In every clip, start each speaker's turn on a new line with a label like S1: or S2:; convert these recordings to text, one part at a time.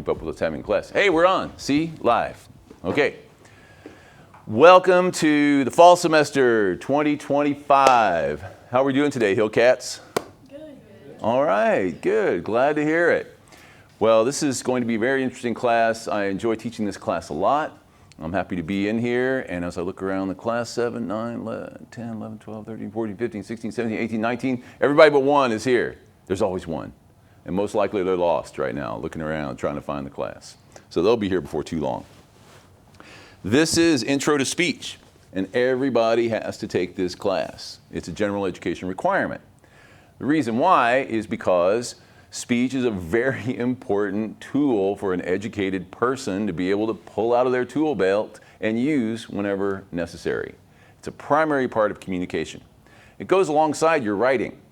S1: keep up with what's happening in class. Hey, we're on. See? Live. Okay. Welcome to the fall semester 2025. How are we doing today, Hillcats?
S2: Good.
S1: All right, good. Glad to hear it. Well, this is going to be a very interesting class. I enjoy teaching this class a lot. I'm happy to be in here, and as I look around the class, 7, 9, 10, 11, 12, 13, 14, 15, 16, 17, 18, 19, everybody but one is here. There's always one. And most likely they're lost right now, looking around, trying to find the class. So they'll be here before too long. This is Intro to Speech, and everybody has to take this class. It's a general education requirement. The reason why is because speech is a very important tool for an educated person to be able to pull out of their tool belt and use whenever necessary. It's a primary part of communication. It goes alongside your writing.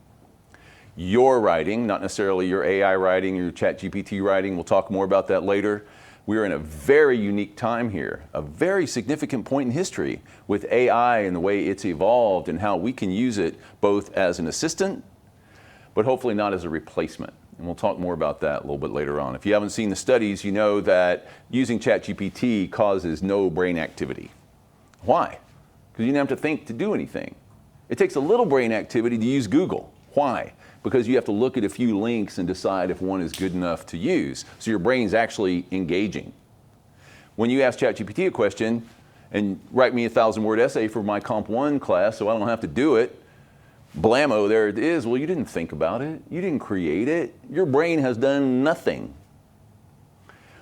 S1: Your writing, not necessarily your AI writing, your ChatGPT writing. We'll talk more about that later. We're in a very unique time here, a very significant point in history with AI and the way it's evolved and how we can use it both as an assistant, but hopefully not as a replacement. And we'll talk more about that a little bit later on. If you haven't seen the studies, you know that using ChatGPT causes no brain activity. Why? Because you don't have to think to do anything. It takes a little brain activity to use Google. Why? Because you have to look at a few links and decide if one is good enough to use. So your brain's actually engaging. When you ask ChatGPT a question and write me a 1,000-word essay for my Comp 1 class so I don't have to do it, blammo, there it is. Well, you didn't think about it. You didn't create it. Your brain has done nothing.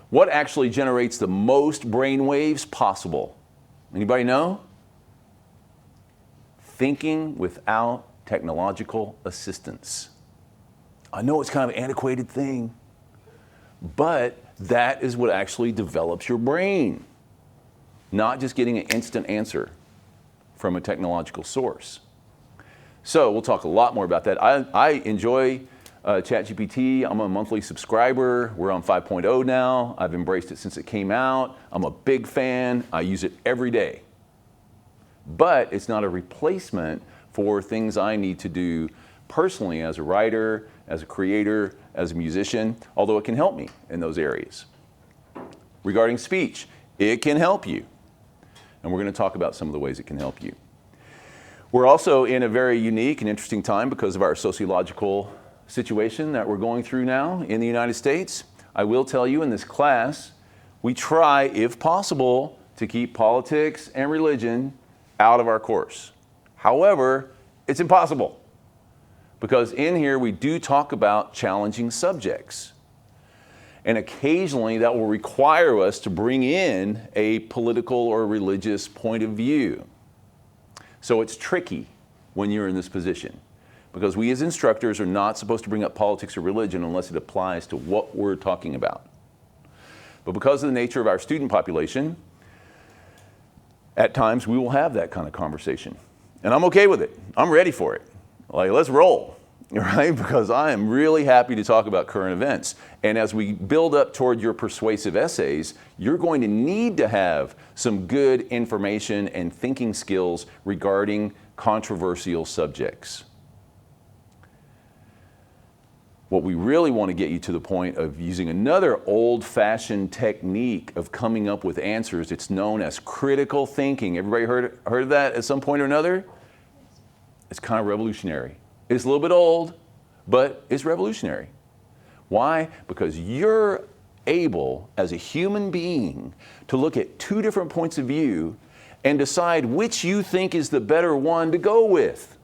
S1: What actually generates the most brain waves possible? Anybody know? Thinking without technological assistance. I know it's kind of an antiquated thing, but that is what actually develops your brain, not just getting an instant answer from a technological source. So we'll talk a lot more about that. I enjoy ChatGPT. I'm a monthly subscriber. We're on 5.0 now. I've embraced it since it came out. I'm a big fan. I use it every day. But it's not a replacement for things I need to do personally as a writer, as a creator, as a musician, although it can help me in those areas. Regarding speech, it can help you. And we're going to talk about some of the ways it can help you. We're also in a very unique and interesting time because of our sociological situation that we're going through now in the United States. I will tell you in this class, we try, if possible, to keep politics and religion out of our course. However, it's impossible because in here we do talk about challenging subjects. And occasionally that will require us to bring in a political or religious point of view. So it's tricky when you're in this position because we as instructors are not supposed to bring up politics or religion unless it applies to what we're talking about. But because of the nature of our student population, at times we will have that kind of conversation. And I'm okay with it. I'm ready for it. Like, let's roll, right? Because I am really happy to talk about current events. And as we build up toward your persuasive essays, you're going to need to have some good information and thinking skills regarding controversial subjects. What we really want to get you to the point of using another old-fashioned technique of coming up with answers. It's known as critical thinking. Everybody heard of that at some point or another? It's kind of revolutionary. It's a little bit old, but it's revolutionary. Why? Because you're able, as a human being, to look at two different points of view and decide which you think is the better one to go with.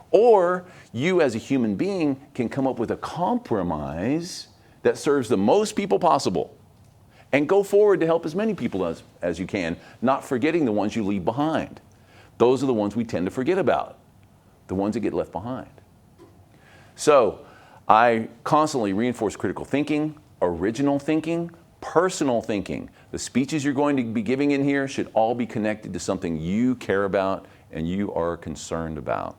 S1: Or you as a human being can come up with a compromise that serves the most people possible and go forward to help as many people as you can, not forgetting the ones you leave behind. Those are the ones we tend to forget about, the ones that get left behind. So I constantly reinforce critical thinking, original thinking, personal thinking. The speeches you're going to be giving in here should all be connected to something you care about and you are concerned about.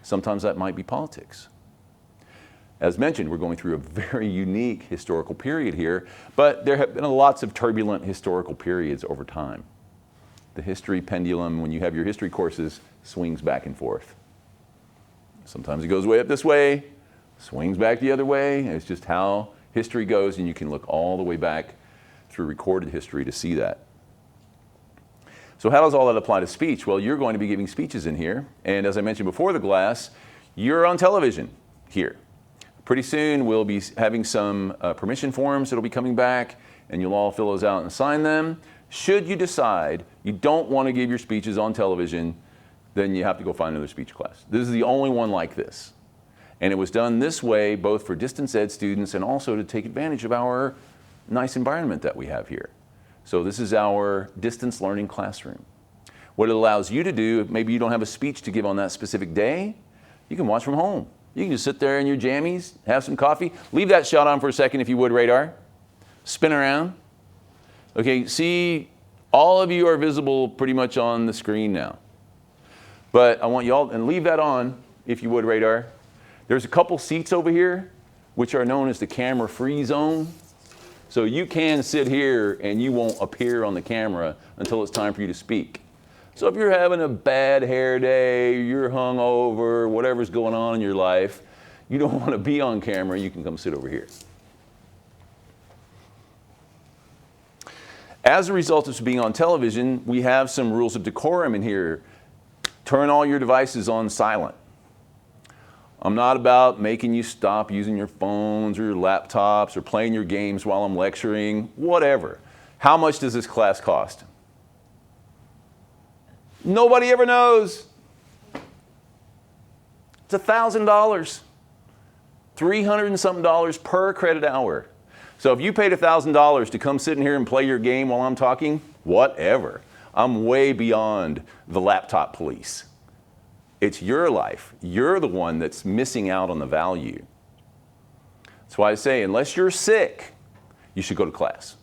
S1: Sometimes that might be politics. As mentioned, we're going through a very unique historical period here, but there have been lots of turbulent historical periods over time. The history pendulum, when you have your history courses, swings back and forth. Sometimes it goes way up this way, swings back the other way. It's just how history goes, and you can look all the way back through recorded history to see that. So how does all that apply to speech? Well, you're going to be giving speeches in here, and as I mentioned before the glass, you're on television here. Pretty soon we'll be having some permission forms that'll be coming back, and you'll all fill those out and sign them. Should you decide you don't want to give your speeches on television, then you have to go find another speech class. This is the only one like this. And it was done this way both for distance ed students and also to take advantage of our nice environment that we have here. So this is our distance learning classroom. What it allows you to do, maybe you don't have a speech to give on that specific day, you can watch from home. You can just sit there in your jammies, have some coffee. Leave that shot on for a second if you would, Radar. Spin around. Okay, see, all of you are visible pretty much on the screen now. But I want you all, and leave that on if you would, Radar. There's a couple seats over here, which are known as the camera-free zone. So you can sit here and you won't appear on the camera until it's time for you to speak. So if you're having a bad hair day, you're hungover, whatever's going on in your life, you don't want to be on camera, you can come sit over here. As a result of being on television, we have some rules of decorum in here. Turn all your devices on silent. I'm not about making you stop using your phones or your laptops or playing your games while I'm lecturing, whatever. How much does this class cost? Nobody ever knows. It's $1,000, $300 and something per credit hour. So if you paid $1,000 to come sit in here and play your game while I'm talking, whatever. I'm way beyond the laptop police. It's your life. You're the one that's missing out on the value. That's why I say, unless you're sick, you should go to class.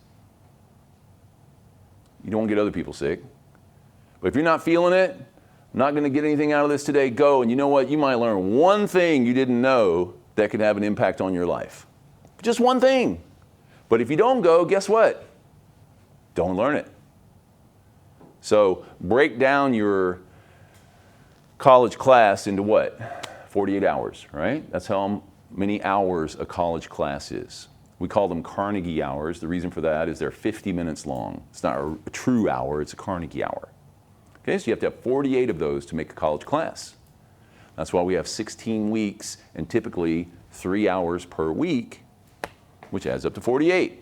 S1: You don't want to get other people sick. But if you're not feeling it, not going to get anything out of this today, go. And you know what? You might learn one thing you didn't know that could have an impact on your life. Just one thing. But if you don't go, guess what? Don't learn it. So break down your college class into what? 48 hours, right? That's how many hours a college class is. We call them Carnegie hours. The reason for that is they're 50 minutes long. It's not a true hour, it's a Carnegie hour. Okay, so you have to have 48 of those to make a college class. That's why we have 16 weeks and typically 3 hours per week, which adds up to 48.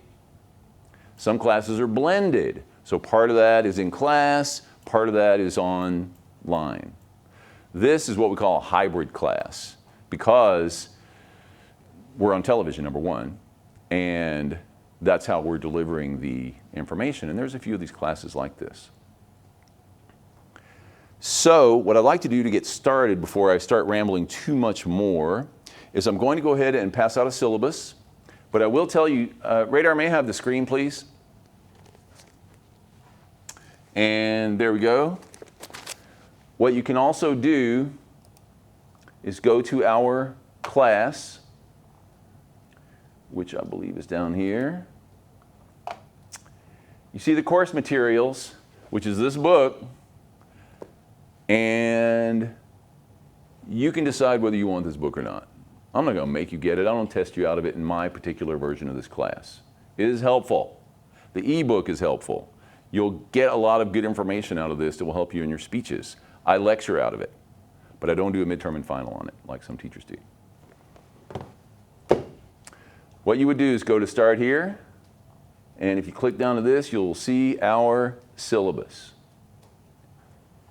S1: Some classes are blended. So part of that is in class, part of that is online. This is what we call a hybrid class because we're on television, number one, and that's how we're delivering the information. And there's a few of these classes like this. So what I'd like to do to get started before I start rambling too much more is I'm going to go ahead and pass out a syllabus, but I will tell you, Radar, may I have the screen, please? And there we go. What you can also do is go to our class, which I believe is down here. You see the course materials, which is this book, and you can decide whether you want this book or not. I'm not going to make you get it. I don't test you out of it in my particular version of this class. It is helpful. The ebook is helpful. You'll get a lot of good information out of this that will help you in your speeches. I lecture out of it, but I don't do a midterm and final on it like some teachers do. What you would do is go to Start Here, and if you click down to this, you'll see our syllabus,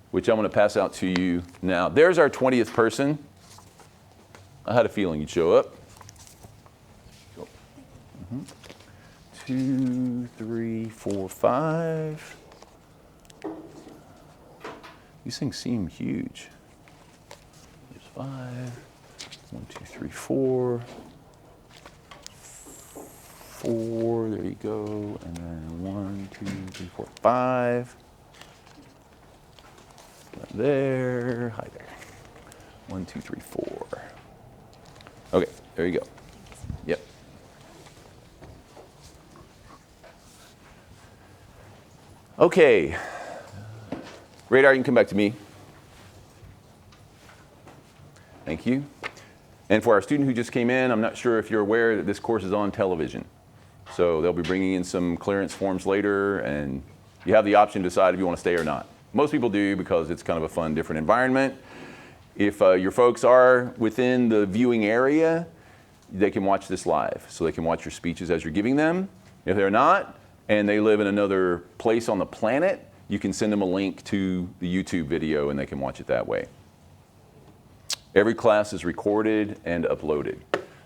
S1: which I'm going to pass out to you now. There's our 20th person. I had a feeling you'd show up. 2, 3, 4, 5. These things seem huge. There's 5. 1, 2, 3, 4. 4. There you go. And then 1, 2, 3, 4, 5. There. Hi there. 1, 2, 3, 4. Okay, there you go. Yep. Okay. Radar, you can come back to me. Thank you. And for our student who just came in, I'm not sure if you're aware that this course is on television. So they'll be bringing in some clearance forms later, and you have the option to decide if you want to stay or not. Most people do because it's kind of a fun, different environment. If your folks are within the viewing area, they can watch this live. So they can watch your speeches as you're giving them. If they're not, and they live in another place on the planet, you can send them a link to the YouTube video and they can watch it that way. Every class is recorded and uploaded.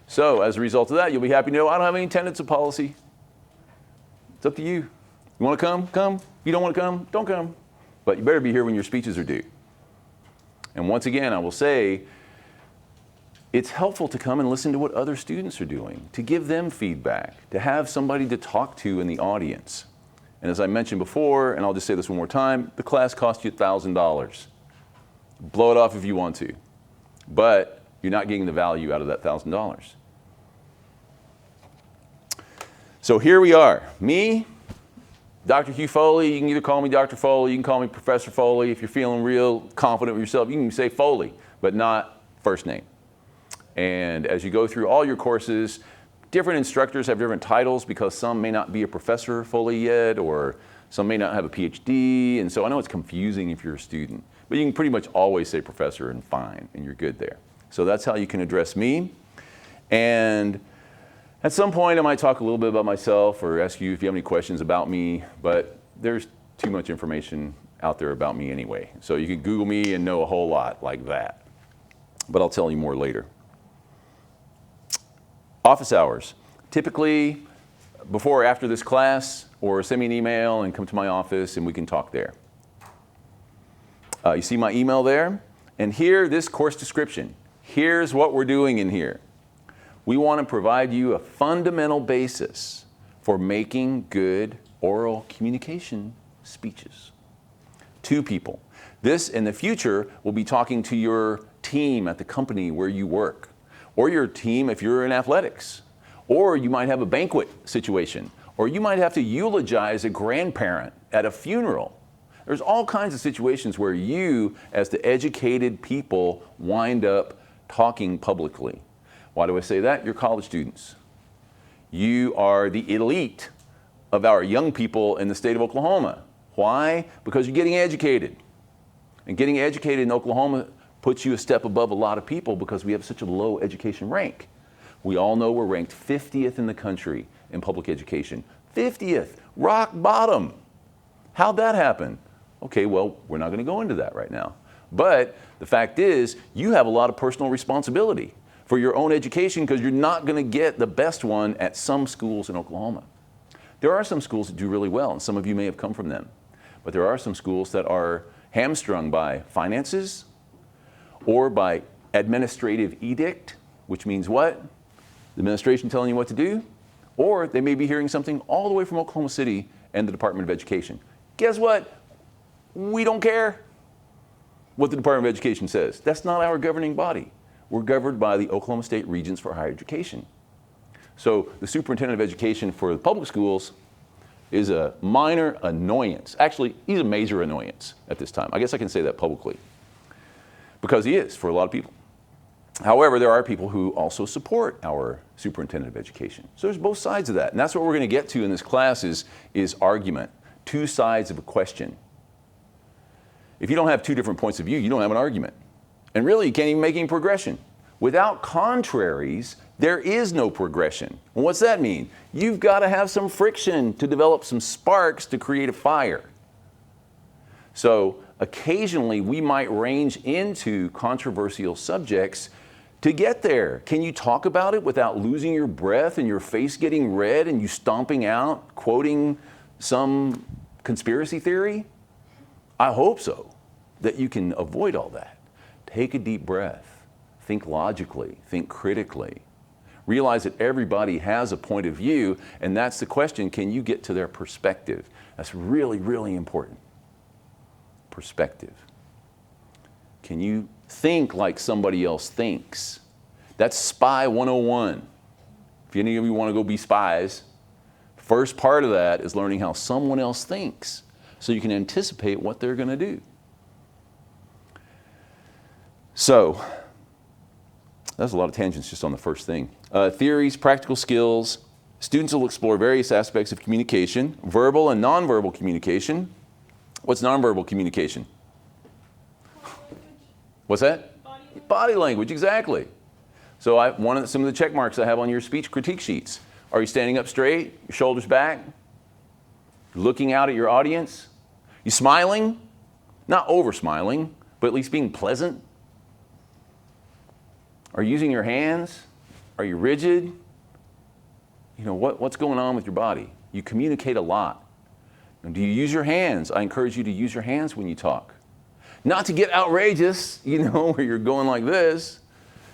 S1: So as a result of that, you'll be happy to know I don't have any attendance policy. It's up to you. You want to come? Come. If you don't want to come, don't come. But you better be here when your speeches are due. And once again, I will say, it's helpful to come and listen to what other students are doing, to give them feedback, to have somebody to talk to in the audience. And as I mentioned before, and I'll just say this one more time, the class costs you $1,000. Blow it off if you want to. But you're not getting the value out of that $1,000. So here we are. Me, Dr. Hugh Foley. You can either call me Dr. Foley, you can call me Professor Foley. If you're feeling real confident with yourself, you can say Foley, but not first name. And as you go through all your courses, different instructors have different titles because some may not be a professor fully yet, or some may not have a PhD. And so I know it's confusing if you're a student, but you can pretty much always say professor and fine, and you're good there. So that's how you can address me. And at some point I might talk a little bit about myself or ask you if you have any questions about me, but there's too much information out there about me anyway. So you can Google me and know a whole lot like that. But I'll tell you more later. Office hours. Typically, before or after this class, or send me an email and come to my office and we can talk there. You see my email there? And here, this course description. Here's what we're doing in here. We want to provide you a fundamental basis for making good oral communication speeches to people. This, in the future, will be talking to your team at the company where you work, or your team if you're in athletics, or you might have a banquet situation, or you might have to eulogize a grandparent at a funeral. There's all kinds of situations where you, as the educated people, wind up talking publicly. Why do I say that? You're college students. You are the elite of our young people in the state of Oklahoma. Why? Because you're getting educated. And getting educated in Oklahoma puts you a step above a lot of people because we have such a low education rank. We all know we're ranked 50th in the country in public education. 50th, rock bottom. How'd that happen? Okay, well, we're not going to go into that right now. But the fact is, you have a lot of personal responsibility for your own education because you're not going to get the best one at some schools in Oklahoma. There are some schools that do really well, and some of you may have come from them. But there are some schools that are hamstrung by finances, or by administrative edict, which means what? The administration telling you what to do, or they may be hearing something all the way from Oklahoma City and the Department of Education. Guess what? We don't care what the Department of Education says. That's not our governing body. We're governed by the Oklahoma State Regents for Higher Education. So the superintendent of education for the public schools is a minor annoyance. Actually, he's a major annoyance at this time. I guess I can say that publicly, because he is for a lot of people. However, there are people who also support our superintendent of education. So there's both sides of that. And that's what we're going to get to in this class is argument, two sides of a question. If you don't have two different points of view, you don't have an argument. And really, you can't even make any progression. Without contraries, there is no progression. And what's that mean? You've got to have some friction to develop some sparks to create a fire. So occasionally, we might range into controversial subjects to get there. Can you talk about it without losing your breath and your face getting red and you stomping out, quoting some conspiracy theory? I hope so, that you can avoid all that. Take a deep breath. Think logically. Think critically. Realize that everybody has a point of view, and that's the question, can you get to their perspective? That's really, really important. Perspective. Can you think like somebody else thinks? That's Spy 101. If any of you want to go be spies, first part of that is learning how someone else thinks so you can anticipate what they're going to do. So, That's a lot of tangents just on the first thing. Theories, practical skills. Students will explore various aspects of communication, verbal and nonverbal communication. What's nonverbal communication? What's that? Body language, exactly. So some of the check marks I have on your speech critique sheets. Are you standing up straight, your shoulders back, looking out at your audience? You smiling? Not over smiling, but at least being pleasant. Are you using your hands? Are you rigid? You know, what's going on with your body? You communicate a lot. And do you use your hands? I encourage you to use your hands when you talk. Not to get outrageous, you know, where you're going like this.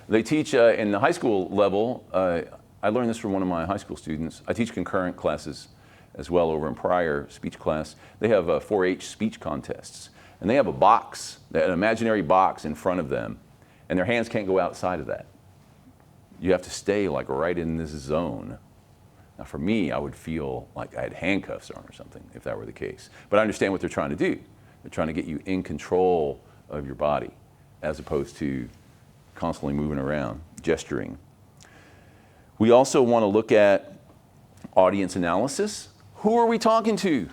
S1: They teach in the high school level, I learned this from one of my high school students. I teach concurrent classes as well over in Prior speech class. They have 4-H speech contests. And they have a box, an imaginary box in front of them. And their hands can't go outside of that. You have to stay like right in this zone. Now for me, I would feel like I had handcuffs on or something if that were the case. But I understand what they're trying to do. They're trying to get you in control of your body as opposed to constantly moving around, gesturing. We also want to look at audience analysis. Who are we talking to?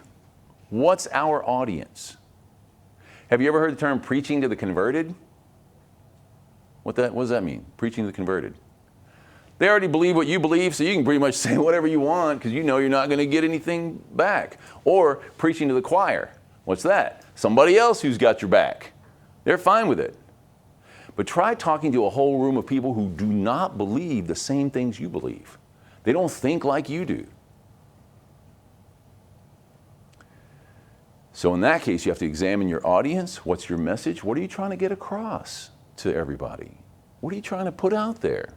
S1: What's our audience? Have you ever heard the term preaching to the converted? What does that mean? Preaching to the converted. They already believe what you believe, so you can pretty much say whatever you want because you know you're not going to get anything back. Or preaching to the choir. What's that? Somebody else who's got your back. They're fine with it. But try talking to a whole room of people who do not believe the same things you believe. They don't think like you do. So in that case, you have to examine your audience. What's your message? What are you trying to get across to everybody? What are you trying to put out there?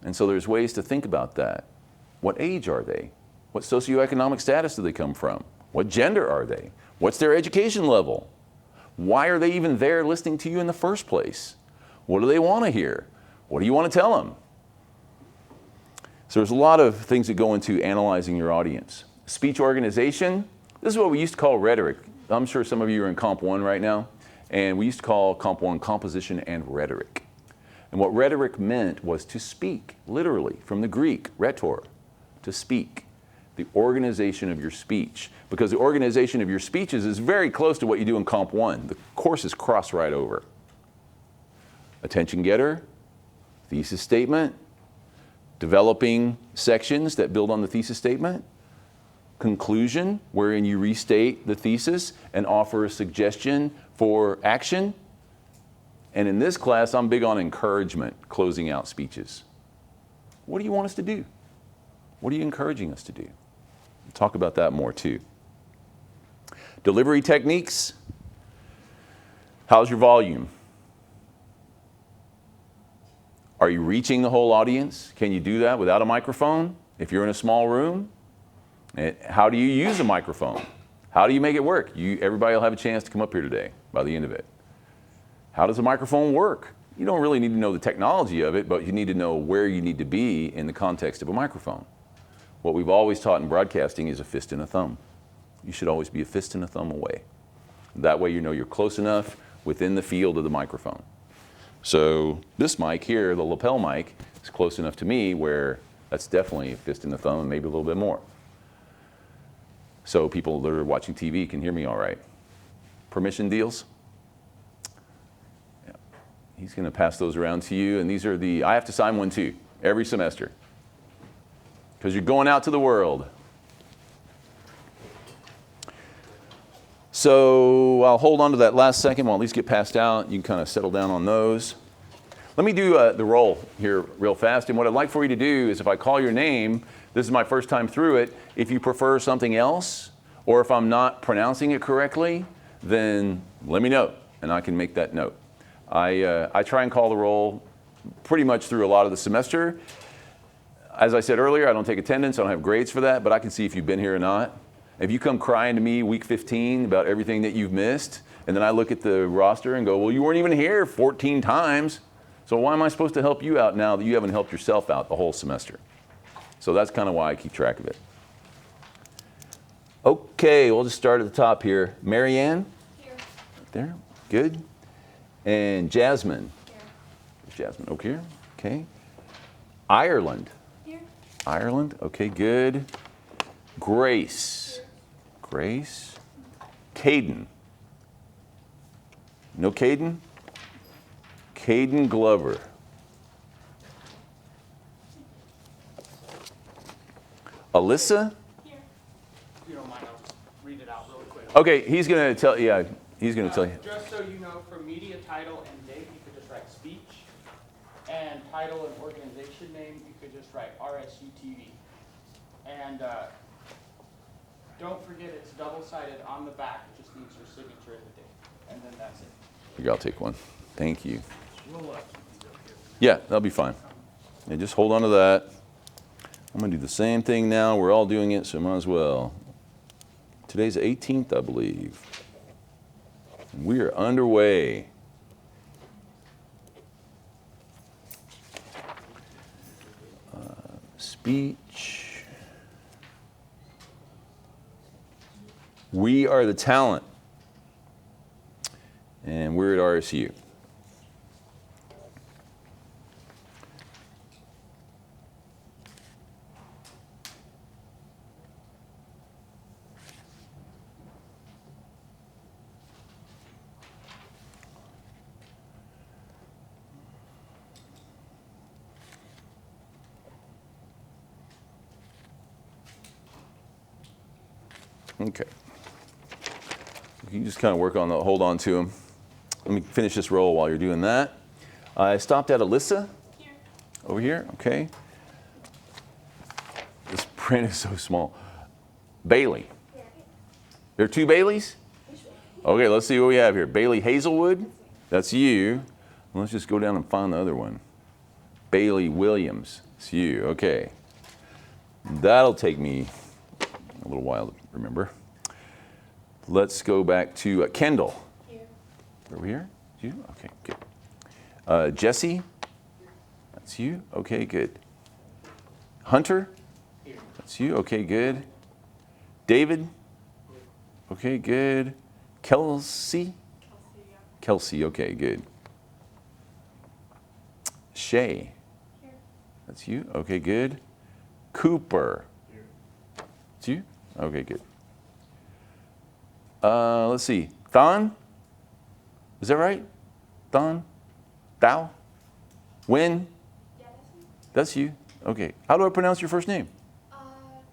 S1: And so there's ways to think about that. What age are they? What socioeconomic status do they come from? What gender are they? What's their education level? Why are they even there listening to you in the first place? What do they want to hear? What do you want to tell them? So there's a lot of things that go into analyzing your audience. Speech organization, this is what we used to call rhetoric. I'm sure some of you are in Comp 1 right now, and we used to call Comp 1 composition and rhetoric. And what rhetoric meant was to speak, literally, from the Greek, rhetor, to speak. The organization of your speech. Because the organization of your speeches is very close to what you do in Comp 1. The courses cross right over. Attention getter, thesis statement, developing sections that build on the thesis statement, conclusion, wherein you restate the thesis and offer a suggestion for action. And in this class, I'm big on encouragement, closing out speeches. What do you want us to do? What are you encouraging us to do? We'll talk about that more too. Delivery techniques. How's your volume? Are you reaching the whole audience? Can you do that without a microphone? If you're in a small room, how do you use a microphone? How do you make it work? Everybody will have a chance to come up here today by the end of it. How does a microphone work? You don't really need to know the technology of it, but you need to know where you need to be in the context of a microphone. What we've always taught in broadcasting is a fist and a thumb. You should always be a fist and a thumb away. That way you know you're close enough within the field of the microphone. So this mic here, the lapel mic, is close enough to me where that's definitely a fist and a thumb and maybe a little bit more. So people that are watching TV can hear me all right. Permission deals? Yeah. He's going to pass those around to you. And these are I have to sign one too, every semester. Because you're going out to the world. So I'll hold on to that last second. We'll at least get passed out. You can kind of settle down on those. Let me do the roll here real fast. And what I'd like for you to do is if I call your name, this is my first time through it. If you prefer something else, or if I'm not pronouncing it correctly, then let me know, and I can make that note. I try and call the roll pretty much through a lot of the semester. As I said earlier, I don't take attendance. I don't have grades for that, but I can see if you've been here or not. If you come crying to me week 15 about everything that you've missed, and then I look at the roster and go, well, you weren't even here 14 times, so why am I supposed to help you out now that you haven't helped yourself out the whole semester? So that's kind of why I keep track of it. Okay, we'll just start at the top here. Marianne? Here. Right there, good. And Jasmine? Here. Jasmine, over here. Okay. Ireland.
S2: Here.
S1: Ireland. Okay, good. Grace. Grace. Caden. No Caden? Caden Glover. Alyssa?
S2: Here.
S3: If you don't mind, I'll just read it out really quick.
S1: Okay, he's going to tell, yeah, he's going to tell you.
S3: Just so you know, for media title and date, you could just write speech. And title and organization name, you could just write RSUTV. And don't forget it's double-sided on the back. It just needs your signature and the date. And then that's it.
S1: Here, I'll take one. Thank you. Yeah, that'll be fine. Yeah, just hold on to that. I'm going to do the same thing now. We're all doing it, so might as well. Today's the 18th, I believe. And we are underway. Speech. We are the talent. And we're at RSU. Okay. You can just kind of work on the, hold on to them. Let me finish this roll while you're doing that. I stopped at Alyssa.
S2: Here.
S1: Over here, okay. This print is so small. Bailey. There are two Baileys? Okay, let's see what we have here. Bailey Hazelwood, that's you. Let's just go down and find the other one. Bailey Williams, it's you, okay. That'll take me a little while to remember. Let's go back to Kendall.
S2: Here.
S1: Over here? You? Okay, good. Jesse? That's you? Okay, good. Hunter?
S3: Here.
S1: That's you? Okay, good. David? Okay, good. Kelsey? Kelsey, okay, good. Shay?
S2: Here.
S1: That's you? Okay, good. Cooper? It's you? Okay, good. Let's see. Thon? Is that right? Thon? Thou? Win?
S2: Yeah, that's me.
S1: That's you. Okay. How do I pronounce your first name?
S2: Uh,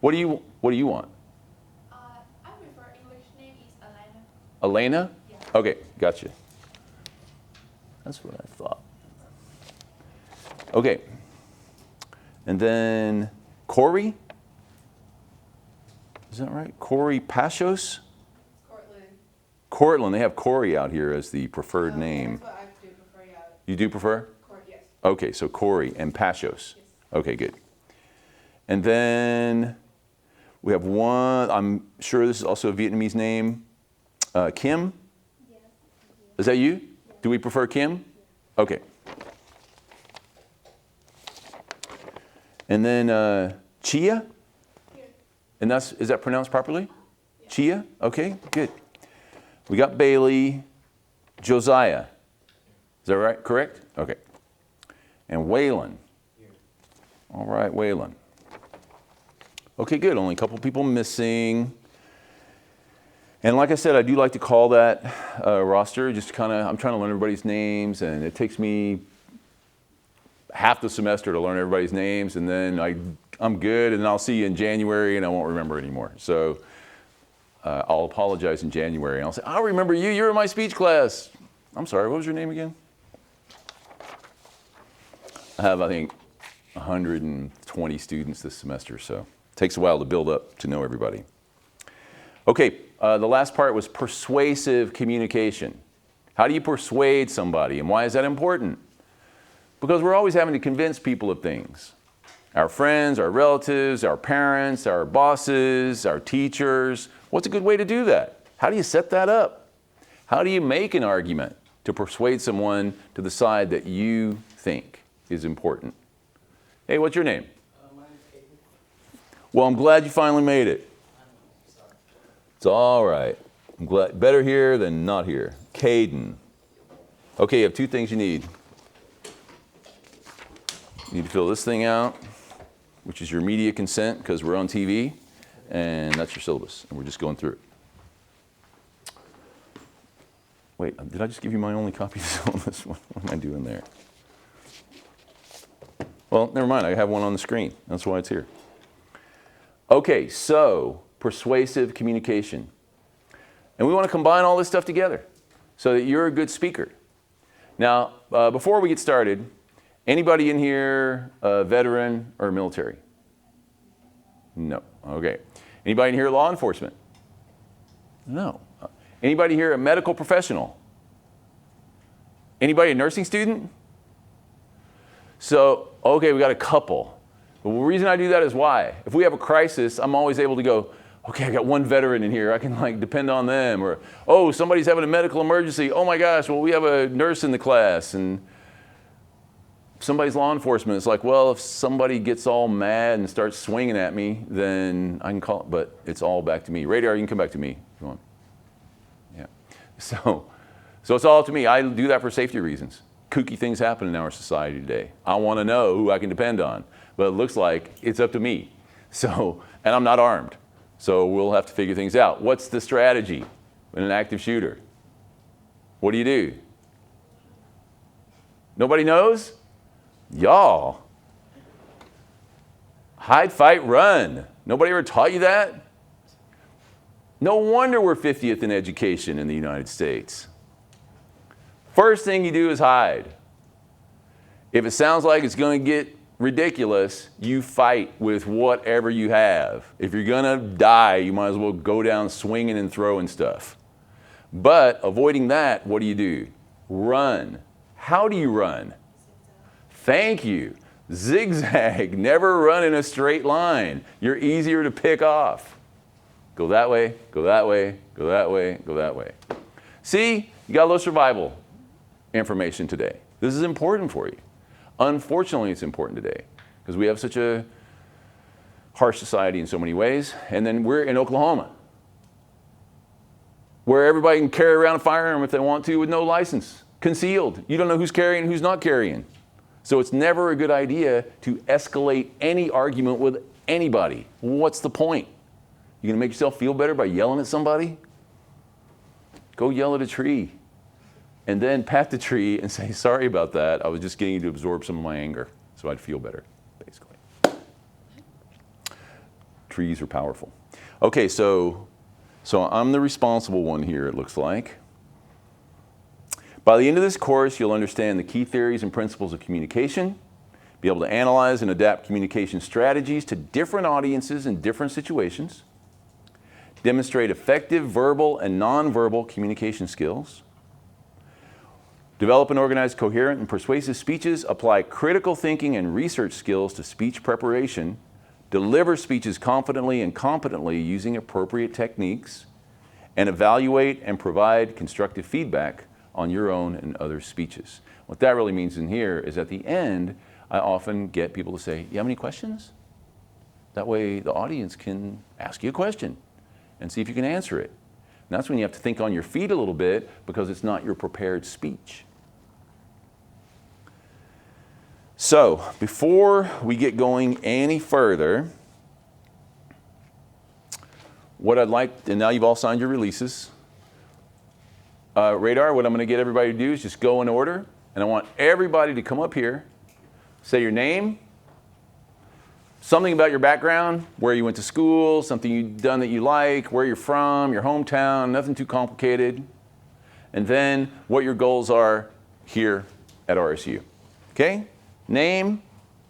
S1: What do you want?
S2: I prefer English name is Elena.
S1: Elena?
S2: Yeah.
S1: Okay, gotcha. That's what I thought. Okay. And then Corey? Is that right? Corey Pashos?
S4: Cortland.
S1: Cortland. They have Corey out here as the preferred name.
S4: That's what I do prefer, yeah.
S1: You do prefer?
S4: Yes.
S1: Okay, so Corey and Pashos.
S4: Yes.
S1: Okay, good. And then we have one, I'm sure this is also a Vietnamese name. Kim?
S2: Yeah.
S1: Is that you? Do we prefer Kim? Okay. And then Chia?
S2: Here.
S1: And is that pronounced properly? Chia? Okay, good. We got Bailey, Josiah. Is that right? Correct? Okay. And Waylon. All right, Waylon. Okay, good. Only a couple people missing. And like I said, I do like to call that roster. Just kind of, I'm trying to learn everybody's names, and it takes me half the semester to learn everybody's names, and then I'm good, and then I'll see you in January, and I won't remember anymore. So I'll apologize in January, and I'll say, I remember you. You were in my speech class. I'm sorry, what was your name again? I have, I think, 120 students this semester, so it takes a while to build up to know everybody. Okay, the last part was persuasive communication. How do you persuade somebody, and why is that important? Because we're always having to convince people of things. Our friends, our relatives, our parents, our bosses, our teachers. What's a good way to do that? How do you set that up? How do you make an argument to persuade someone to the side that you think is important? Hey, what's your name?
S3: My name is Aiden.
S1: Well, I'm glad you finally made it.
S3: Sorry.
S1: It's all right. I'm glad. Better here than not here. Caden. Okay, you have two things you need. You need to fill this thing out, which is your media consent because we're on TV, and that's your syllabus, and we're just going through it. Wait, did I just give you my only copy of the syllabus? What am I doing there? Well, never mind, I have one on the screen. That's why it's here. Okay, so persuasive communication. And we want to combine all this stuff together so that you're a good speaker. Now, before we get started, anybody in here a veteran or military? No. Okay. Anybody in here law enforcement? No. Anybody here a medical professional? Anybody a nursing student? So, okay, we got a couple. The reason I do that is why? If we have a crisis, I'm always able to go, okay, I got one veteran in here. I can depend on them. Or, oh, somebody's having a medical emergency. Oh my gosh, well, we have a nurse in the class. And somebody's law enforcement. It's like, well, if somebody gets all mad and starts swinging at me, then I can call, but it's all back to me. Radar, you can come back to me if you want. Yeah. So it's all up to me. I do that for safety reasons. Kooky things happen in our society today. I want to know who I can depend on, but it looks like it's up to me. So, and I'm not armed. So we'll have to figure things out. What's the strategy in an active shooter? What do? Nobody knows? Y'all. Hide, fight, run. Nobody ever taught you that? No wonder we're 50th in education in the United States. First thing you do is hide. If it sounds like it's going to get ridiculous, you fight with whatever you have. If you're going to die, you might as well go down swinging and throwing stuff. But avoiding that, what do? Run. How do you run? Thank you. Zigzag. Never run in a straight line. You're easier to pick off. Go that way, go that way, go that way, go that way. See, you got a little survival information today. This is important for you. Unfortunately, it's important today because we have such a harsh society in so many ways. And then we're in Oklahoma, where everybody can carry around a firearm if they want to with no license, concealed. You don't know who's carrying and who's not carrying. So it's never a good idea to escalate any argument with anybody. What's the point? You gonna make yourself feel better by yelling at somebody? Go yell at a tree. And then pat the tree and say, sorry about that. I was just getting you to absorb some of my anger so I'd feel better, basically. Trees are powerful. Okay, so I'm the responsible one here, it looks like. By the end of this course, you'll understand the key theories and principles of communication, be able to analyze and adapt communication strategies to different audiences in different situations, demonstrate effective verbal and nonverbal communication skills, develop and organize coherent and persuasive speeches, apply critical thinking and research skills to speech preparation, deliver speeches confidently and competently using appropriate techniques, and evaluate and provide constructive feedback on your own and other speeches. What that really means in here is at the end, I often get people to say, you have any questions? That way the audience can ask you a question and see if you can answer it. And that's when you have to think on your feet a little bit because it's not your prepared speech. So, before we get going any further, what I'd like, and now you've all signed your releases, Radar, what I'm going to get everybody to do is just go in order, and I want everybody to come up here, say your name, something about your background, where you went to school, something you've done that you like, where you're from, your hometown, nothing too complicated, and then what your goals are here at RSU. Okay? Name,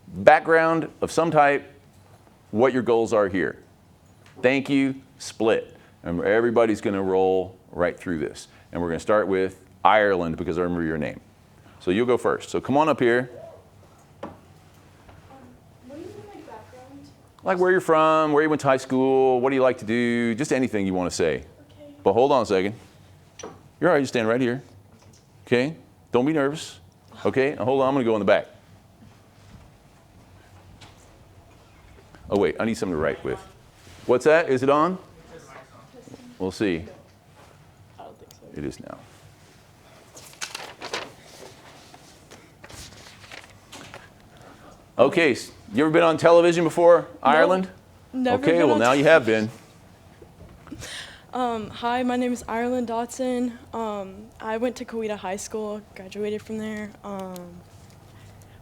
S1: background of some type, what your goals are here. Thank you, split. And everybody's going to roll right through this. And we're going to start with Ireland because I remember your name. So you'll go first. So come on up here.
S2: What do you mean like background?
S1: Like where you're from, where you went to high school, what do you like to do, just anything you want to say.
S2: Okay.
S1: But hold on a second. You're all right, you stand right here. Okay? Don't be nervous. Okay? Now hold on, I'm going to go in the back. Oh wait, I need something to write with. What's that? Is it on? We'll see.
S3: I don't think so.
S1: It is now. Okay, you ever been on television before, Ireland?
S5: Never
S1: Okay,
S5: been
S1: well
S5: on
S1: now you have been.
S5: Hi, my name is Ireland Dotson. I went to Coweta High School, graduated from there.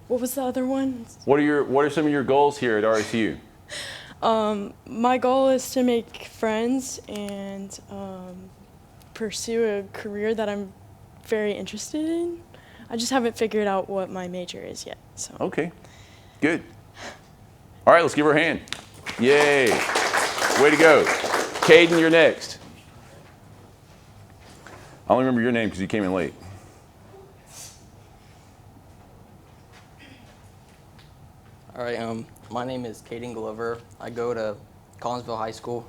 S5: What was the other one?
S1: What are some of your goals here at RSU?
S5: My goal is to make friends and pursue a career that I'm very interested in. I just haven't figured out what my major is yet. So.
S1: Okay, good. All right, let's give her a hand. Yay. Way to go. Caden, you're next. I only remember your name because you came in late.
S6: All right, my name is Caden Glover. I go to Collinsville High School.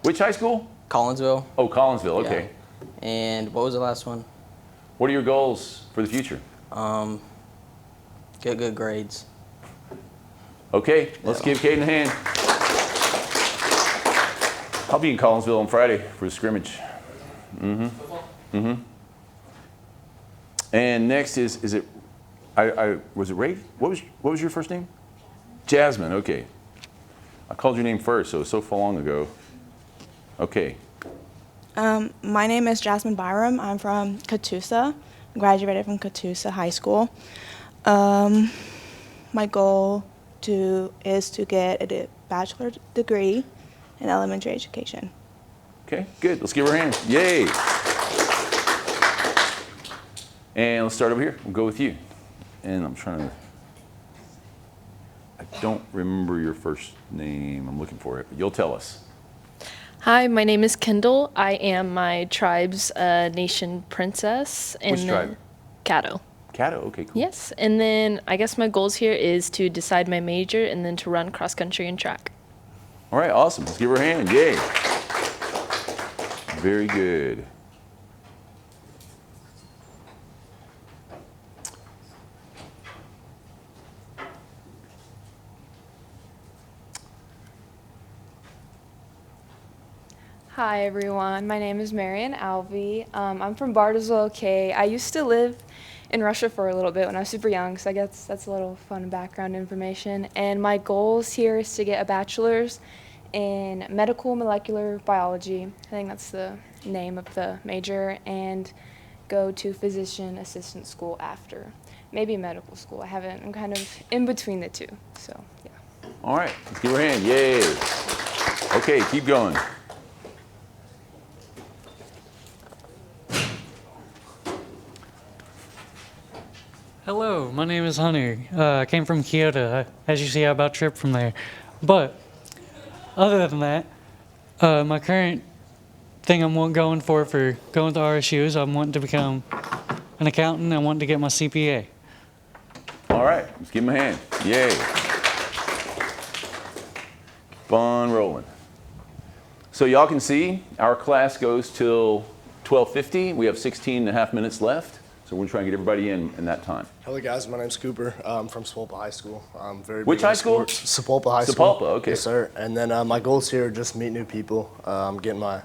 S1: Which high school?
S6: Collinsville.
S1: Oh, Collinsville, okay.
S6: Yeah. And what was the last one?
S1: What are your goals for the future?
S6: Get good grades.
S1: Okay, let's give Caden a hand. I'll be in Collinsville on Friday for a scrimmage. And next is it, was it Ray? What was your first name? Jasmine, okay. I called your name first, so it's so long ago. Okay.
S7: My name is Jasmine Byram. I'm from Catoosa. Graduated from Catoosa High School. My goal is to get a bachelor's degree in elementary education.
S1: Okay, good. Let's give her a hand. Yay. And let's start over here. We'll go with you. And I don't remember your first name. I'm looking for it, but you'll tell us.
S8: Hi, my name is Kendall. I am my tribe's nation princess.
S1: Which tribe?
S8: Caddo.
S1: Caddo, okay, cool.
S8: Yes, and then I guess my goals here is to decide my major and then to run cross country and track.
S1: All right, awesome. Let's give her a hand. Yay. Very good.
S9: Hi everyone, my name is Marian Alvey. I'm from Bartlesville, OK. I used to live in Russia for a little bit when I was super young, so I guess that's a little fun background information. And my goals here is to get a bachelor's in medical molecular biology. I think that's the name of the major, and go to physician assistant school after. Maybe medical school. I'm kind of in between the two, so yeah.
S1: All right, let's give her a hand. Yay. Okay, keep going.
S10: Hello, my name is Hunter. I came from Kyoto. As you see, I about tripped from there. But other than that, my current thing I'm going for going to RSU is I'm wanting to become an accountant. I want to get my CPA.
S1: All right, let's give him a hand. Yay. Fun rolling. So y'all can see our class goes till 12:50. We have 16 and a half minutes left. So we're trying to get everybody in that time.
S11: Hello guys, my name's Cooper. I'm from Sapulpa High School. I'm very
S1: Which
S11: big
S1: high
S11: into
S1: school?
S11: sports. Sapulpa High School.
S1: Sapulpa, okay.
S11: Yes, sir. And then my goals here are just meet new people. I'm getting my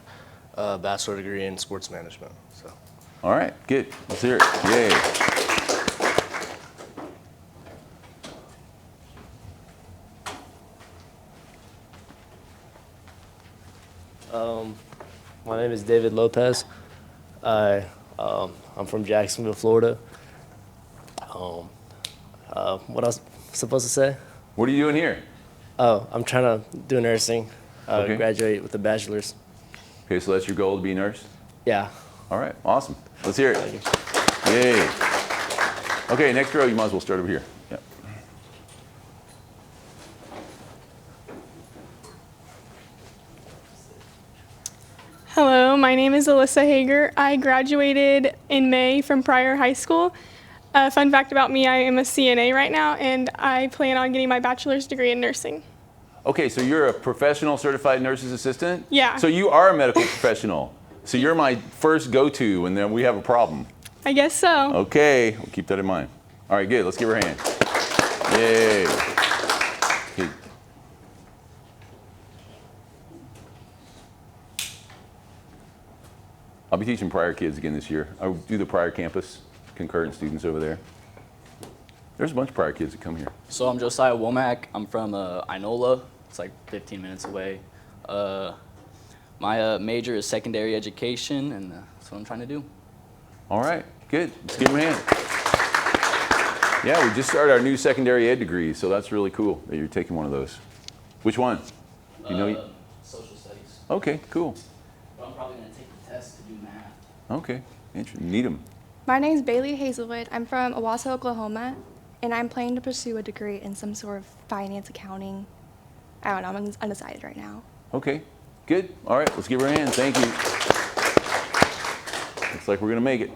S11: bachelor degree in sports management. So.
S1: All right, good. Let's hear it. Yay.
S12: My name is David Lopez. I'm from Jacksonville, Florida. What else supposed to say?
S1: What are you doing here?
S12: Oh, I'm trying to do nursing,
S1: Okay.
S12: graduate with a bachelor's.
S1: Okay, so that's your goal to be a nurse?
S12: Yeah.
S1: All right, awesome. Let's hear it. Yay. Okay, next row, you might as well start over here. Yep.
S13: Hello, my name is Alyssa Hager. I graduated in May from Pryor High School. Fun fact about me, I am a CNA right now, and I plan on getting my bachelor's degree in nursing.
S1: Okay, so you're a professional certified nurse's assistant?
S13: Yeah.
S1: So you are a medical professional. So you're my first go-to when then we have a problem.
S13: I guess so.
S1: Okay, we'll keep that in mind. All right, good. Let's give her a hand. Yay. Okay. I'll be teaching Pryor kids again this year. I'll do the Pryor campus, concurrent students over there. There's a bunch of Pryor kids that come here.
S14: So I'm Josiah Womack. I'm from Inola. It's like 15 minutes away. My major is secondary education, and that's what I'm trying to do.
S1: All right, good. Let's give them a hand. Yeah, we just started our new secondary ed degree, so that's really cool that you're taking one of those. Which one? You know?
S14: Social studies.
S1: Okay, cool.
S14: But I'm probably going to take the test to do math.
S1: Okay, interesting. Need them.
S15: My name's Bailey Hazelwood. I'm from Owasso, Oklahoma, and I'm planning to pursue a degree in some sort of finance accounting. I don't know, I'm undecided right now.
S1: Okay, good. All right, let's give her a hand. Thank you. Looks like we're going to make it.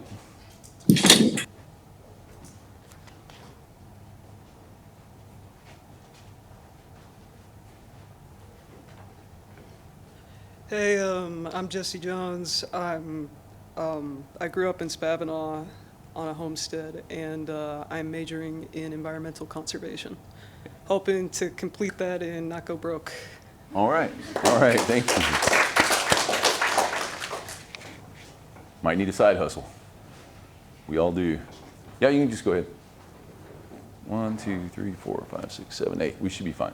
S16: Hey, I'm Jesse Jones. I grew up in Spavinaw on a homestead, and I'm majoring in environmental conservation, hoping to complete that and not go broke.
S1: All right, thank you. Might need a side hustle. We all do. Yeah, you can just go ahead. 1, 2, 3, 4, 5, 6, 7, 8. We should be fine.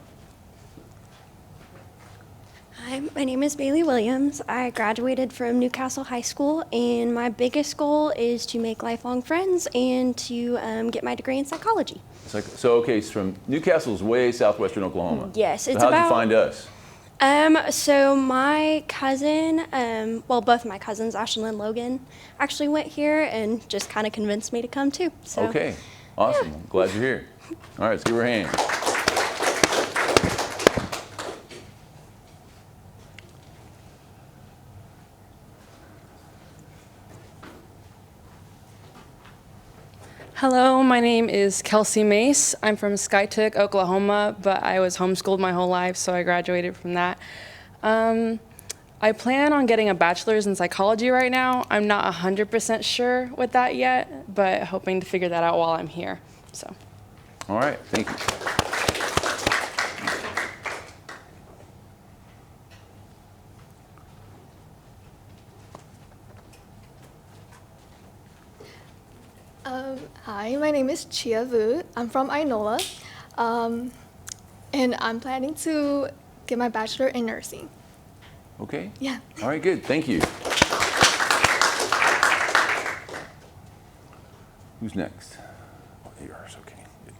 S17: Hi, my name is Bailey Williams. I graduated from Newcastle High School, and my biggest goal is to make lifelong friends and to get my degree in psychology.
S1: So okay, it's from Newcastle's way southwestern Oklahoma.
S17: Yes, it's
S1: so how'd
S17: about.
S1: you find us?
S17: So my cousin, well, both my cousins, Ashlyn and Logan, actually went here and just kind of convinced me to come too. So.
S1: Okay, awesome. I'm glad you're here. All right, let's give her a hand.
S18: Hello, my name is Kelsey Mace. I'm from Skytook, Oklahoma, but I was homeschooled my whole life, so I graduated from that. I plan on getting a bachelor's in psychology right now. I'm not 100% sure with that yet, but hoping to figure that out while I'm here. So.
S1: All right, thank you.
S2: Hi, my name is Chia Vu. I'm from Inola, and I'm planning to get my bachelor in nursing.
S1: Okay.
S2: Yeah.
S1: All right, good. Thank you. Who's next? Oh, yours. Okay. Good.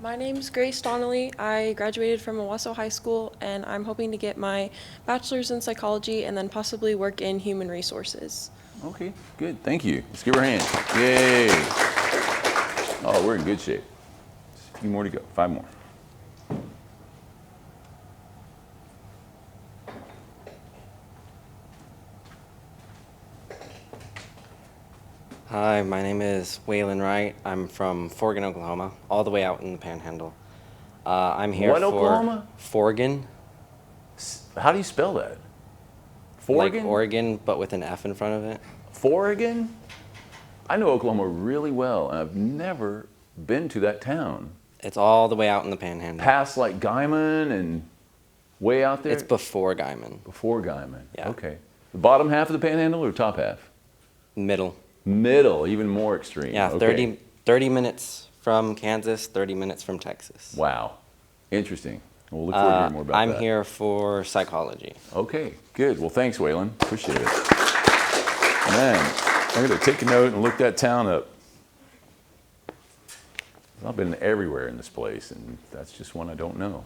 S19: My name's Grace Donnelly. I graduated from Owasso High School, and I'm hoping to get my bachelor's in psychology and then possibly work in human resources.
S1: Okay, good. Thank you. Let's give her a hand. Yay. Oh, we're in good shape. Just a few more to go. 5 more.
S20: Hi, my name is Waylon Wright. I'm from Forgan, Oklahoma, all the way out in the Panhandle. I'm here
S1: What,
S20: for
S1: Oklahoma?
S20: Forgan.
S1: How do you spell that?
S20: Like
S1: Forgan?
S20: Oregon, but with an F in front of it.
S1: Forgan? I know Oklahoma really well, and I've never been to that town.
S20: It's all the way out in the Panhandle.
S1: Past like Guyman and way out there?
S20: It's before Guyman.
S1: Before Guyman.
S20: Yeah.
S1: Okay. The bottom half of the Panhandle or top half?
S20: Middle.
S1: Middle, even more extreme.
S20: Yeah,
S1: Okay.
S20: 30 minutes from Kansas, 30 minutes from Texas.
S1: Wow. Interesting. We'll look forward to hearing more about
S20: I'm
S1: that.
S20: here for psychology.
S1: Okay, good. Well, thanks, Waylon. Appreciate it. Man, I'm going to take a note and look that town up. I've been everywhere in this place, and that's just one I don't know.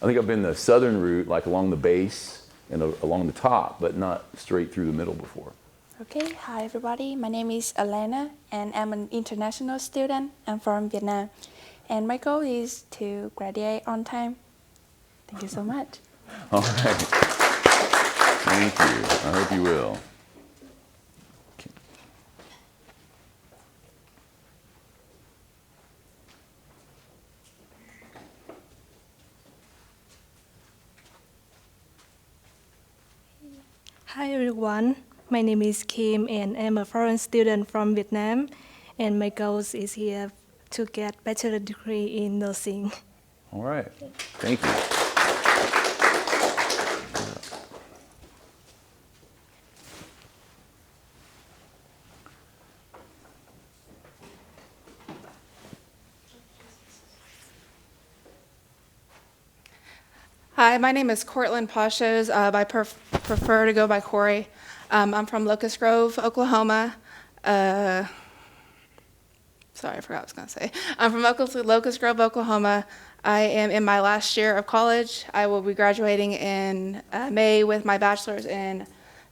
S1: I think I've been the southern route, like along the base and along the top, but not straight through the middle before.
S21: Okay, hi everybody. My name is Elena, and I'm an international student. I'm from Vietnam, and my goal is to graduate on time. Thank you so much.
S1: All right. Thank you. I hope you will.
S22: Hi everyone, my name is Kim and I'm a foreign student from Vietnam, and my goal is here to get bachelor degree in nursing.
S1: All right. Thank you.
S3: Hi, my name is Cortland Pashos. I prefer to go by Corey. I'm from Locust Grove, Oklahoma. Sorry, I forgot what I was going to say. I'm from Locust Grove, Oklahoma. I am in my last year of college. I will be graduating in May with my bachelor's in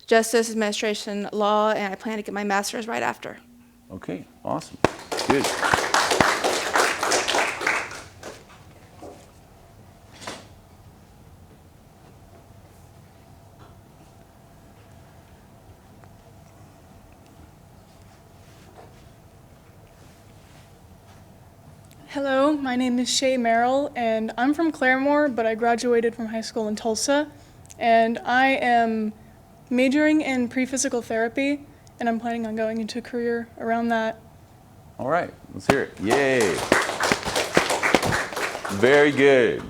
S3: Justice Administration Law, and I plan to get my master's right after.
S1: Okay, awesome. Good.
S4: Hello, my name is Shay Merrill, and I'm from Claremore, but I graduated from high school in Tulsa, and I am majoring in pre-physical therapy, and I'm planning on going into a career around that.
S1: All right, let's hear it. Yay. Very good.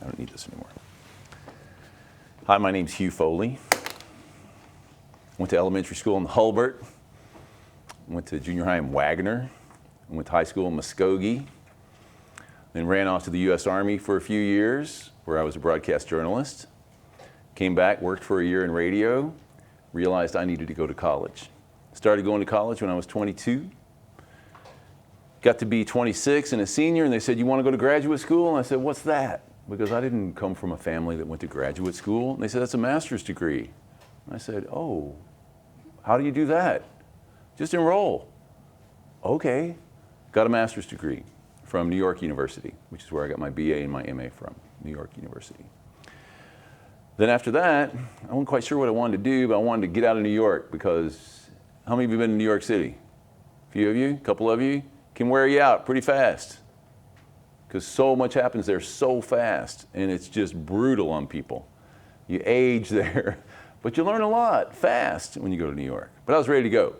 S1: I don't need this anymore. Hi, my name's Hugh Foley. Went to elementary school in Hulbert. Went to junior high in Wagner. Went to high school in Muskogee. Then ran off to the U.S. Army for a few years, where I was a broadcast journalist. Came back, worked for a year in radio, realized I needed to go to college. Started going to college when I was 22. Got to be 26 and a senior, and they said, "You want to go to graduate school?" And I said, "What's that?" Because I didn't come from a family that went to graduate school. And they said, "That's a master's degree." And I said, "Oh, how do you do that?" "Just enroll." Okay. Got a master's degree from New York University, which is where I got my BA and my MA from, New York University. Then after that, I wasn't quite sure what I wanted to do, but I wanted to get out of New York because how many of you have been in New York City? A few of you, a couple of you, can wear you out pretty fast because so much happens there so fast, and it's just brutal on people. You age there, but you learn a lot fast when you go to New York. But I was ready to go.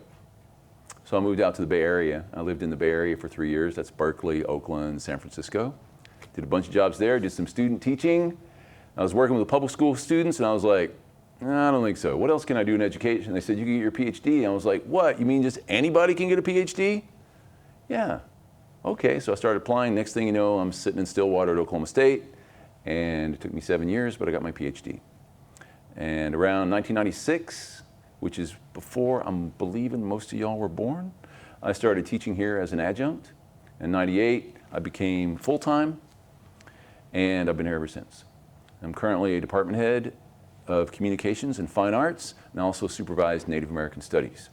S1: So I moved out to the Bay Area. I lived in the Bay Area for 3 years. That's Berkeley, Oakland, San Francisco. Did a bunch of jobs there, did some student teaching. I was working with the public school students, and I was like, "I don't think so. What else can I do in education?" They said, "You can get your PhD." And I was like, "What? You mean just anybody can get a PhD?" "Yeah." Okay, so I started applying. Next thing you know, I'm sitting in Stillwater at Oklahoma State, and it took me 7 years, but I got my PhD. And around 1996, which is before I'm believing most of y'all were born, I started teaching here as an adjunct. In 98, I became full-time, and I've been here ever since. I'm currently a department head of communications and fine arts, and I also supervise Native American studies.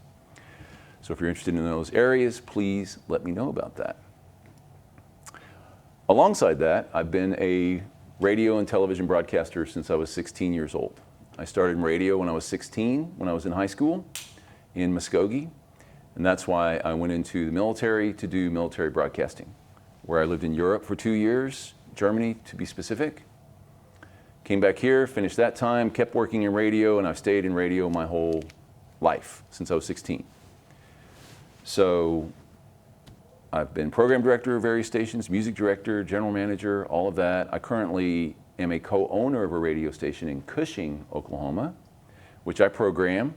S1: So if you're interested in those areas, please let me know about that. Alongside that, I've been a radio and television broadcaster since I was 16 years old. I started in radio when I was 16, when I was in high school in Muskogee, and that's why I went into the military to do military broadcasting, where I lived in Europe for 2 years, Germany to be specific. Came back here, finished that time, kept working in radio, and I've stayed in radio my whole life since I was 16. So I've been program director of various stations, music director, general manager, all of that. I currently am a co-owner of a radio station in Cushing, Oklahoma, which I program,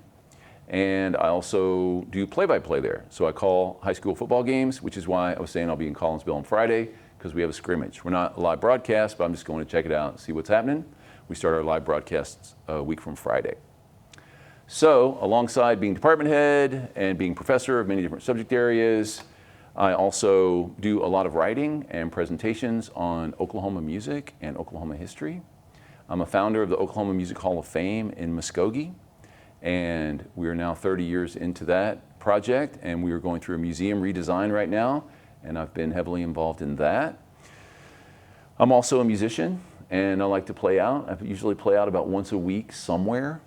S1: and I also do play-by-play there. So I call high school football games, which is why I was saying I'll be in Collinsville on Friday, because we have a scrimmage. We're not a live broadcast, but I'm just going to check it out and see what's happening. We start our live broadcasts a week from Friday. So alongside being department head and being professor of many different subject areas, I also do a lot of writing and presentations on Oklahoma music and Oklahoma history. I'm a founder of the Oklahoma Music Hall of Fame in Muskogee, and we are now 30 years into that project, and we are going through a museum redesign right now, and I've been heavily involved in that. I'm also a musician, and I like to play out. I usually play out about once a week somewhere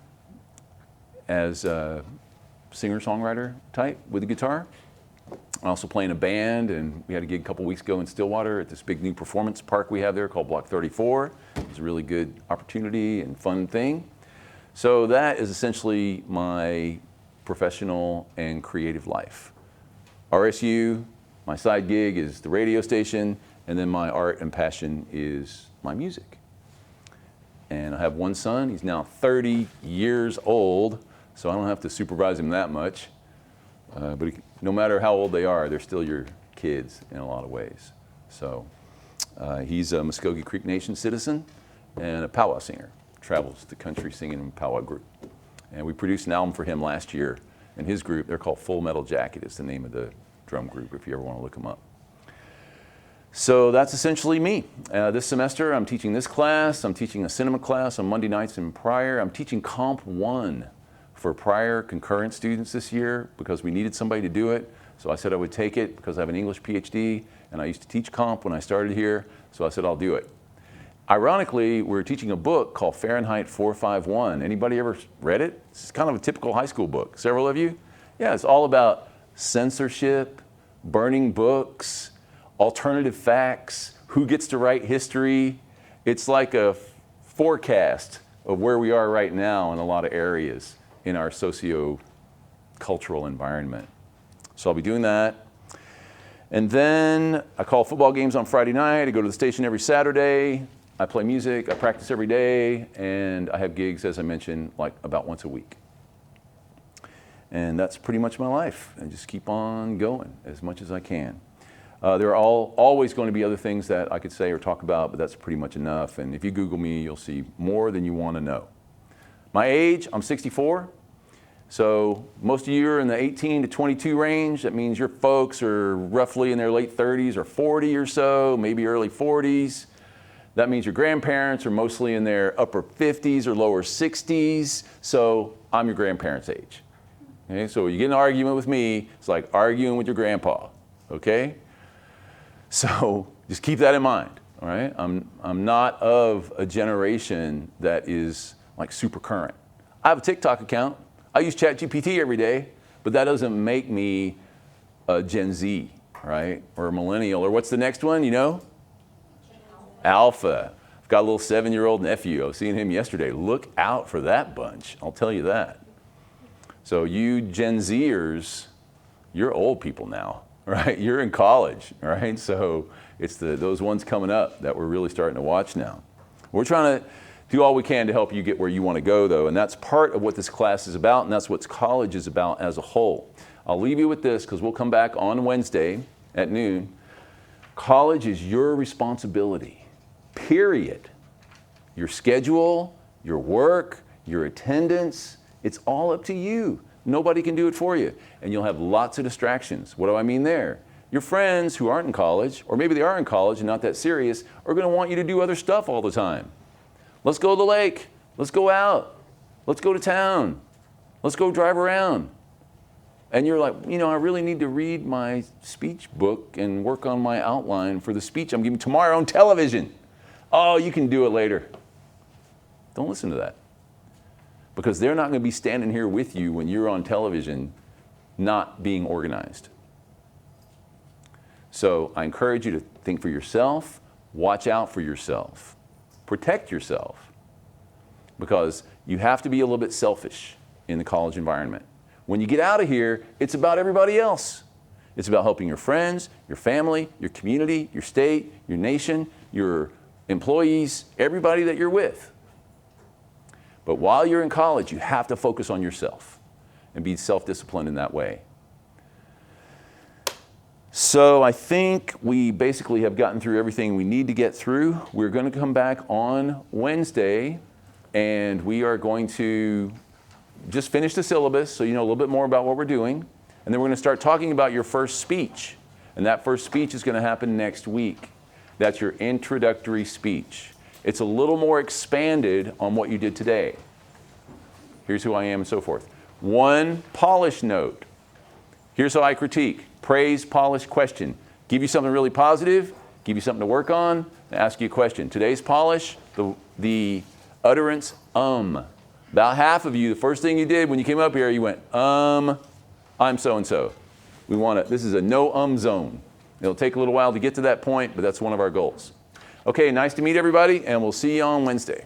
S1: as a singer-songwriter type with a guitar. I also play in a band, and we had a gig a couple weeks ago in Stillwater at this big new performance park we have there called Block 34. It was a really good opportunity and fun thing. So that is essentially my professional and creative life. RSU, my side gig is the radio station, and then my art and passion is my music. And I have one son. He's now 30 years old, so I don't have to supervise him that much. But no matter how old they are, they're still your kids in a lot of ways. So he's a Muskogee Creek Nation citizen and a powwow singer. Travels the country singing in a powwow group. And we produced an album for him last year. And his group, they're called Full Metal Jacket, is the name of the drum group if you ever want to look them up. So that's essentially me. This semester I'm teaching this class, I'm teaching a cinema class on Monday nights in Pryor. I'm teaching Comp 1 for Pryor concurrent students this year because we needed somebody to do it. So I said I would take it because I have an English PhD and I used to teach Comp when I started here. So I said I'll do it. Ironically, we're teaching a book called Fahrenheit 451. Anybody ever read it? It's kind of a typical high school book. Several of you? Yeah, it's all about censorship, burning books, alternative facts, who gets to write history. It's like a forecast of where we are right now in a lot of areas in our socio-cultural environment. So I'll be doing that. And then I call football games on Friday night. I go to the station every Saturday. I play music, I practice every day, and I have gigs, as I mentioned, like about once a week. And that's pretty much my life. I just keep on going as much as I can. There are always going to be other things that I could say or talk about, but that's pretty much enough. And if you Google me, you'll see more than you want to know. My age, I'm 64. So most of you are in the 18 to 22 range. That means your folks are roughly in their late 30s or 40 or so, maybe early 40s. That means your grandparents are mostly in their upper 50s or lower 60s. So I'm your grandparents' age. Okay, so you get in an argument with me, it's like arguing with your grandpa. Okay? So just keep that in mind. All right? I'm not of a generation that is like super current. I have a TikTok account. I use ChatGPT every day, but that doesn't make me a Gen Z, right? Or a millennial, or what's the next one, you know? Alpha. I've got a little 7-year-old nephew. I was seeing him yesterday. Look out for that bunch. I'll tell you that. So you Gen Zers, you're old people now, right? You're in college, right? So it's those ones coming up that we're really starting to watch now. We're trying to do all we can to help you get where you want to go, though, and that's part of what this class is about, and that's what college is about as a whole. I'll leave you with this because we'll come back on Wednesday at noon. College is your responsibility. Period. Your schedule, your work, your attendance, it's all up to you. Nobody can do it for you. And you'll have lots of distractions. What do I mean there? Your friends who aren't in college, or maybe they are in college and not that serious, are going to want you to do other stuff all the time. Let's go to the lake. Let's go out. Let's go to town. Let's go drive around. And you're like, you know, I really need to read my speech book and work on my outline for the speech I'm giving tomorrow on television. Oh, you can do it later. Don't listen to that. Because they're not going to be standing here with you when you're on television not being organized. So I encourage you to think for yourself, watch out for yourself, protect yourself. Because you have to be a little bit selfish in the college environment. When you get out of here, it's about everybody else. It's about helping your friends, your family, your community, your state, your nation, your employees, everybody that you're with. But while you're in college, you have to focus on yourself and be self-disciplined in that way. So I think we basically have gotten through everything we need to get through. We're going to come back on Wednesday, and we are going to just finish the syllabus so you know a little bit more about what we're doing. And then we're going to start talking about your first speech. And that first speech is going to happen next week. That's your introductory speech. It's a little more expanded on what you did today. Here's who I am and so forth. One polish note. Here's how I critique. Praise, polish, question. Give you something really positive, give you something to work on, and ask you a question. Today's polish, the utterance, About half of you, the first thing you did when you came up here, you went, I'm so-and-so. This is a no zone. It'll take a little while to get to that point, but that's one of our goals. Okay, nice to meet everybody, and we'll see you on Wednesday.